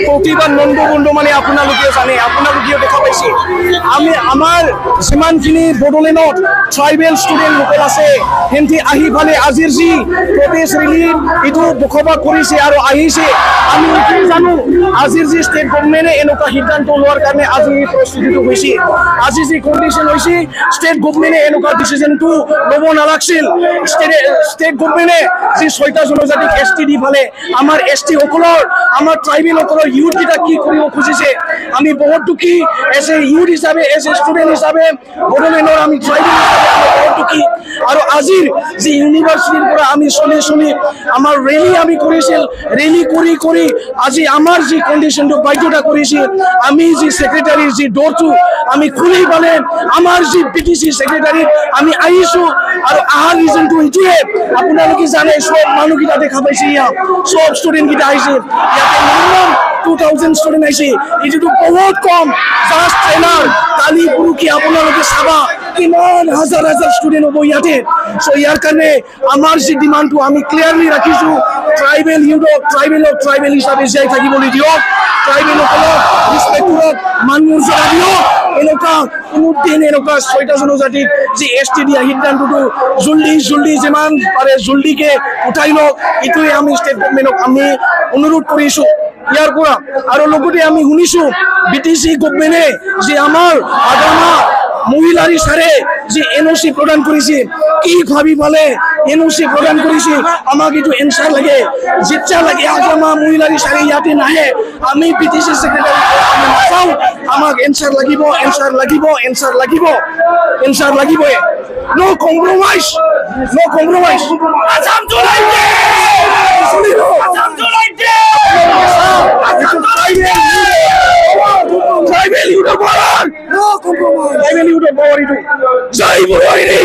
প্ৰতিবাদ নন্দকুণ্ড মানে আপোনালোকে জানে, আপোনালোকেও দেখা পাইছে। আমি আমাৰ যিমানখিনি বড়োলেণ্ডত ট্ৰাইবেল ষ্টুডেণ্ট লোকেল আছে সিহঁতি আহি ফালে আজিৰ যি প্ৰটেষ্ট ৰেলী এইটো বসবাস কৰিছে আৰু আহিছে। আমি এইটোও জানো আজিৰ যি ষ্টেট গভৰ্ণমেণ্টে এনেকুৱা সিদ্ধান্ত লোৱাৰ কাৰণে আজি এই পৰিস্থিতিটো হৈছে। আজি যি কণ্ডিশ্যন হৈছে ষ্টেট গভৰ্ণমেণ্টে এনেকুৱা ডিচিশ্যনটো ল'ব নালাগিছিল। ষ্টেট গভৰ্ণমেণ্টে যি 6টা জনজাতিক ST দি ফালে আমাৰ ST সকলৰ আমাৰ ট্ৰাইবেলসকলৰ ইউথকেইটা কি কৰিব খুজিছে আমি বহুত দুখী। এজ এ ইউথ হিচাপে এজ এ ষ্টুডেণ্ট হিচাপে বড়োলেণ্ডৰ আমি ট্ৰাইবেল হিচাপে আমি বহুত দুখী। আৰু আজিৰ যি ইউনিভাৰ্চিটিৰ পৰা আমি চলি আমাৰ ৰেলী আমি কৰিছিল, ৰেলী কৰি আজি আমাৰ যি কণ্ডিশ্যনটো বাধ্যতা কৰিছিল আমি যি ছেক্ৰেটাৰীৰ যি ডৰটো আমি খুলি পালে আমাৰ যি PTC ছেক্ৰেটাৰীত আমি আহিছোঁ। আৰু আহাৰ ৰিজনটো এইটোৱে আপোনালোকে জানে, চব মানুহকেইটা দেখা পাইছে, ইয়াত চব ষ্টুডেণ্টকেইটা আহিছে। ইয়াতে মিনিমাম 2000 ষ্টুডেণ্ট আহিছে, এইটোতো বহুত কম। জাষ্ট ট্ৰেইনাৰ কালি পৰহি আপোনালোকে চাবা কিমান হাজাৰ ষ্টুডেণ্ট হ'ব ইয়াতে। চ' ইয়াৰ কাৰণে আমাৰ যি ডিমাণ্ডটো আমি ক্লিয়াৰলি ৰাখিছোঁ, ট্ৰাইবেল ইউথক ট্ৰাইবেল হিচাপে জীয়াই থাকিবলৈ দিয়ক, ট্ৰাইবেলসকলক ৰিচপেক্ট কৰক, মান মৰ্যাদা দিয়ক। এনেকুৱা কোনো দিন এনেকুৱা 6টা জনজাতিক যি ST দিয়া সিদ্ধান্তটো জল্দি যিমান পাৰে জল্দিকে উঠাই লওক, এইটোৱে আমি ষ্টেট গভৰ্ণমেণ্টক আমি অনুৰোধ কৰিছোঁ ইয়াৰ পৰা। আৰু লগতে আমি শুনিছোঁ BTC গভৰ্ণমেণ্টে যে আমাৰ আগামা মহিলাৰ ইচাৰে যে NOC প্ৰদান কৰিছে, কি ভাবি পালে NOC প্ৰদান কৰিছে আমাক এইটো এনচাৰ লাগে। যেতিয়া লাগে আগামা মহিলাৰ ইচাৰে ইয়াতে নাহে আমি BTC ছেক্ৰেটাৰী আমি নাচাওঁ, আমাক এনচাৰ লাগিবই। No compromise. Assam to like tribal youth power. No compromise. Tribal youth power itu. Jai Boroini.